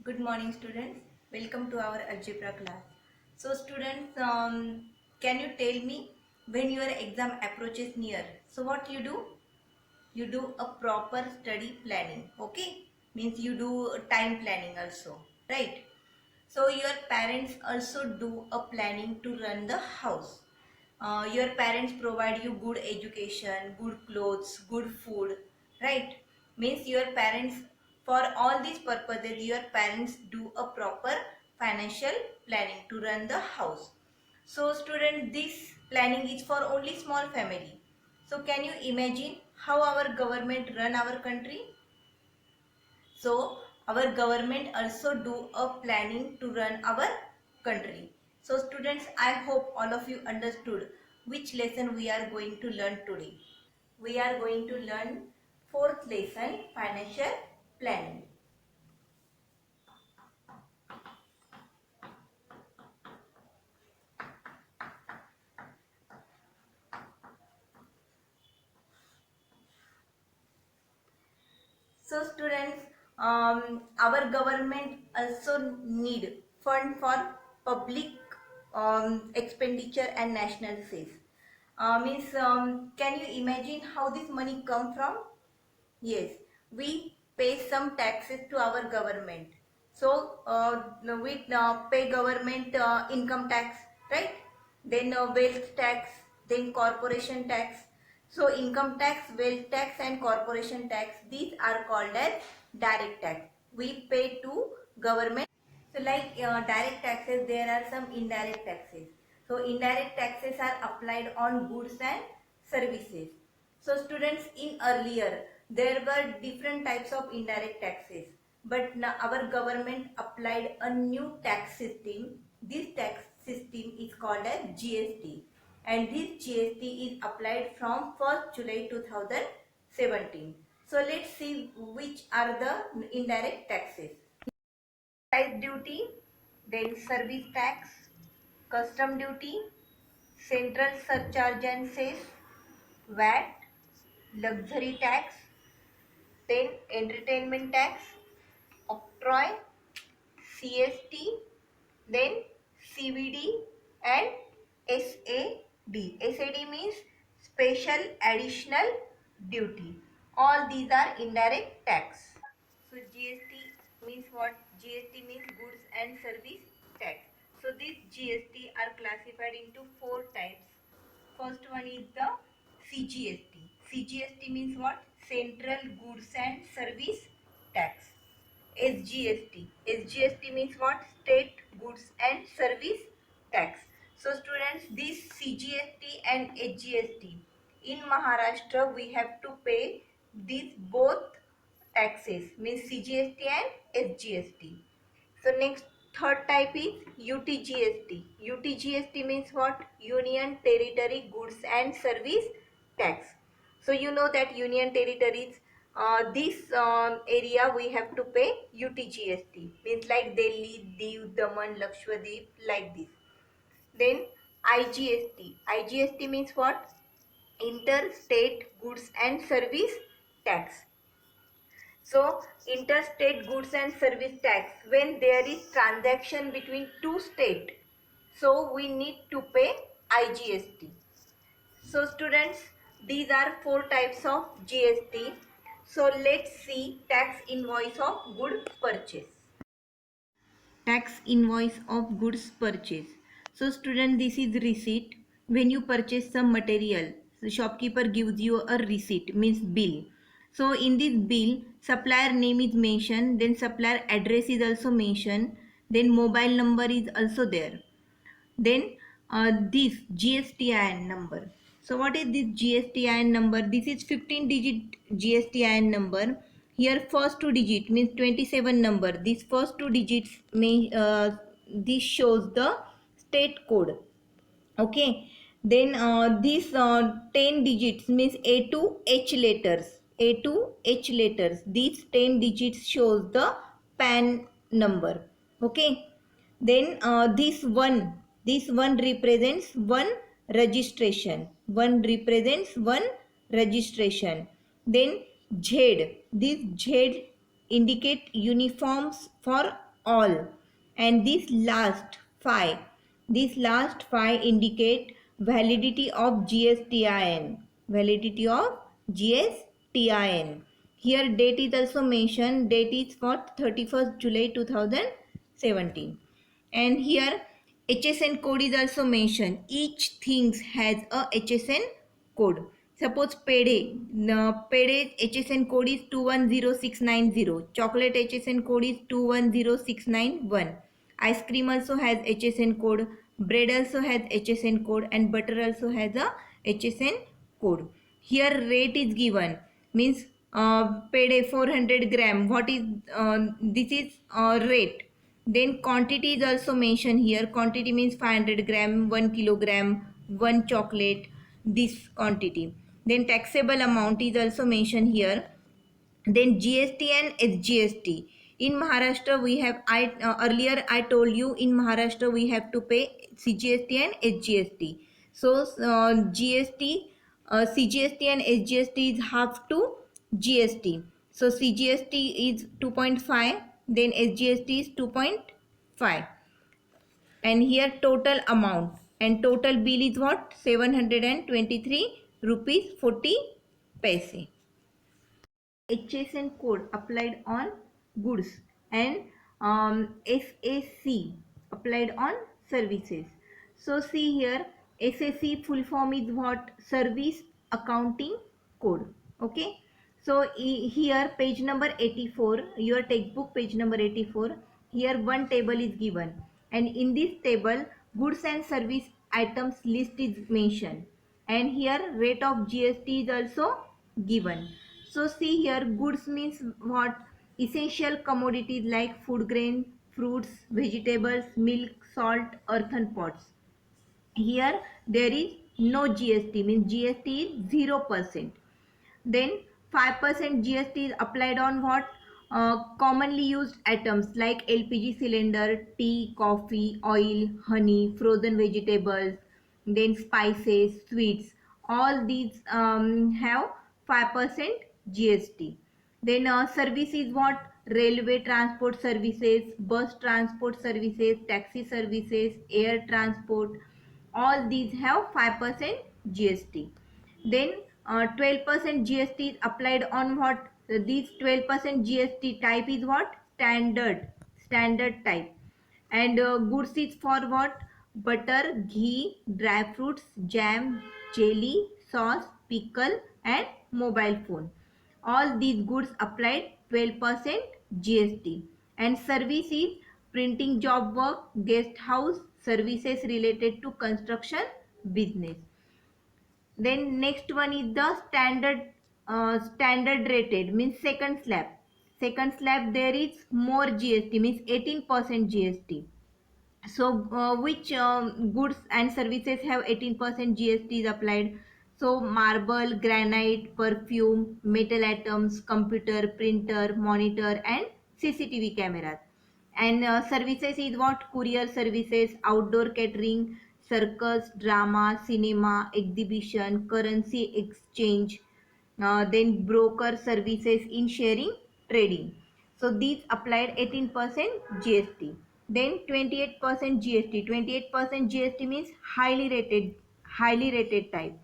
Good morning, students. Welcome to our algebra class. So, students, can you tell me when your exam approaches near? So, what you do? You do a proper study planning. Okay, means you do time planning also, right? So, your parents also do a planning to run the house. Your parents provide you good education, good clothes, good food, right? Means your parents, for all these purposes, your parents do a proper financial planning to run the house. So students, this planning is for only small family. So can you imagine how our government run our country? So our government also do a planning to run our country. So students, I hope all of you understood which lesson we are going to learn today. We are going to learn fourth lesson, financial planning. So students, our government also need fund for public expenditure and national sales. Means, can you imagine how this money come from? Yes, we pay some taxes to our government. So we pay government income tax, right? Then wealth tax, then corporation tax. So income tax, wealth tax and corporation tax, these are called as direct tax. We pay to government. So like direct taxes, there are some indirect taxes. So indirect taxes are applied on goods and services. So students, in earlier, there were different types of indirect taxes. But now our government applied a new tax system. This tax system is called as GST. And this GST is applied from 1st July 2017. So let's see which are the indirect taxes. Excise duty, then service tax, custom duty, central surcharge and cess, VAT, luxury tax, then entertainment tax, octroi, CST, then CVD and SAD. SAD means special additional duty. All these are indirect tax. So GST means what? GST means goods and service tax. So these GST are classified into four types. First one is the CGST. CGST means what? Central Goods and Service Tax. SGST. SGST means what? State Goods and Service Tax. So students, this CGST and SGST, in Maharashtra we have to pay these both taxes, means CGST and SGST. So next, third type is UTGST. UTGST means what? Union Territory Goods and Service Tax. So you know that Union Territories, this area we have to pay UTGST. Means like Delhi, Diu, Daman, Lakshadweep, like this. Then IGST. IGST means what? Interstate Goods and Service Tax. So interstate goods and service tax, when there is transaction between two states, so we need to pay IGST. So students, these are four types of GST. So let's see tax invoice of good purchase. Tax invoice of goods purchase. So student, this is receipt. When you purchase some material, the shopkeeper gives you a receipt, means bill. So in this bill, supplier name is mentioned, then supplier address is also mentioned, then mobile number is also there. Then this GSTIN number. So what is this GSTIN number? This is 15 digit GSTIN number. Here first two digit means 27 number. These first two digits may this shows the state code. Okay. Then this 10 digits means A to H letters. A to H letters. These 10 digits shows the PAN number. Okay. Then this one represents one registration. One represents one registration. Then Z. This Z indicate uniforms for all, and these last five indicate validity of GSTIN. Validity of GSTIN. Here date is also mentioned. Date is for 31st July 2017. And here HSN code is also mentioned. Each thing has a HSN code. Suppose Pede HSN code is 210690. Chocolate HSN code is 210691. Ice cream also has HSN code. Bread also has HSN code, and butter also has a HSN code. Here rate is given, means Pede 400 gram. What is this is rate. Then quantity is also mentioned here. Quantity means 500 gram, 1 kilogram, 1 chocolate, this quantity. Then taxable amount is also mentioned here. Then GST and SGST. In Maharashtra we have, earlier I told you, in Maharashtra we have to pay CGST and SGST. So GST, CGST and SGST is half to GST. So CGST is 2.5, then SGST is 2.5, and here total amount, and total bill is what, 723 rupees 40 paise. HSN code applied on goods, and SAC applied on services. So see here, SAC full form is what? Service Accounting Code. Okay. So here page number 84, your textbook page number 84, here one table is given, and in this table goods and service items list is mentioned, and here rate of GST is also given. So see here, goods means what? Essential commodities like food grain, fruits, vegetables, milk, salt, earthen pots. Here there is no GST, means GST is 0%. Then 5% GST is applied on what? Commonly used items like LPG cylinder, tea, coffee, oil, honey, frozen vegetables, then spices, sweets. All these have 5% GST. Then service is what? Railway transport services, bus transport services, taxi services, air transport. All these have 5% GST. Then 12% GST is applied on what? These 12% GST type is what? Standard type. And goods is for what? Butter, ghee, dry fruits, jam, jelly, sauce, pickle, and mobile phone. All these goods applied 12% GST. And service is printing job work, guest house, services related to construction business. Then next one is the standard rated, means second slab there is more GST, means 18% GST. So which goods and services have 18% GST is applied? So marble, granite, perfume, metal items, computer, printer, monitor, and CCTV cameras. And services is what? Courier services, outdoor catering, circus, drama, cinema, exhibition, currency exchange, then broker services in sharing, trading. So these applied 18% GST. Then 28% GST. 28% GST means highly rated type.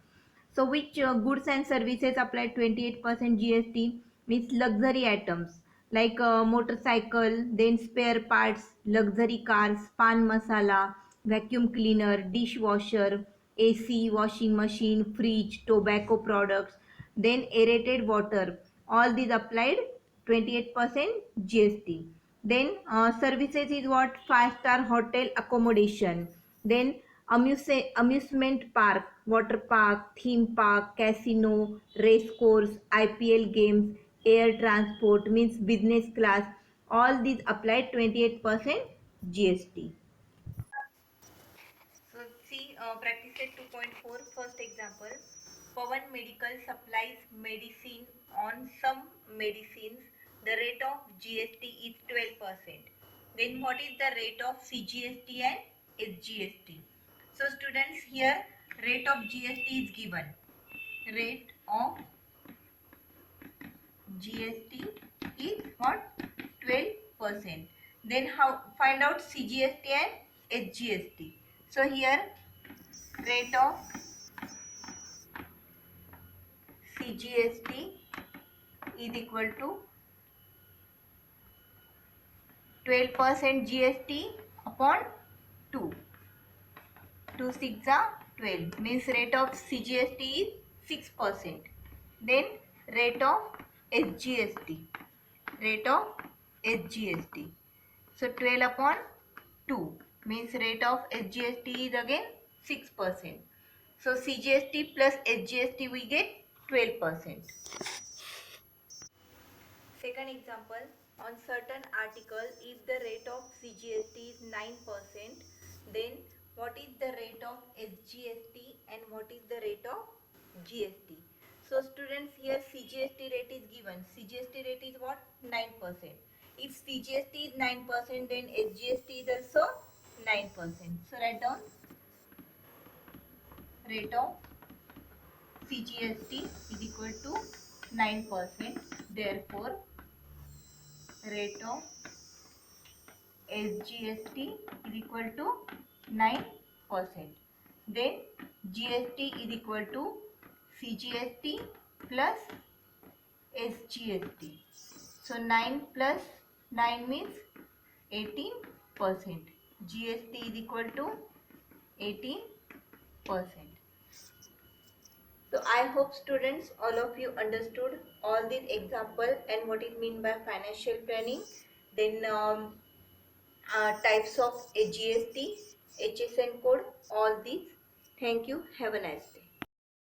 So which goods and services apply 28% GST? Means luxury items like motorcycle, then spare parts, luxury cars, pan masala, vacuum cleaner, dishwasher, AC, washing machine, fridge, tobacco products, then aerated water. All these applied 28% GST. Then services is what? 5-star hotel accommodation. Then amusement park, water park, theme park, casino, race course, IPL games, air transport, means business class. All these applied 28% GST. So see, practice set 2.4, first example. Pawan Medical supplies medicine. On some medicines, the rate of GST is 12%. Then what is the rate of CGST and SGST? So students, here rate of GST is given. Rate of GST is what? 12%. Then how find out CGST and SGST. So here rate of CGST is equal to 12% GST upon 2. 2 6 are 12, means rate of CGST is 6%. Then rate of SGST. Rate of SGST. So 12 upon 2 means rate of SGST is again 6%. So CGST plus SGST we get 12%. Second example, on certain article, if the rate of CGST is 9%, then what is the rate of SGST and what is the rate of GST? So students, here CGST rate is given. CGST rate is what? 9%. If CGST is 9%, then SGST is also 9%. So write down rate of CGST is equal to 9%. Therefore, rate of SGST is equal to 9%. Then GST is equal to CGST plus SGST. So 9 plus 9 means 18%. GST is equal to 18%. So I hope students, all of you understood all these example and what it mean by financial planning. Then types of GST, HSN code, all these. Thank you. Have a nice day.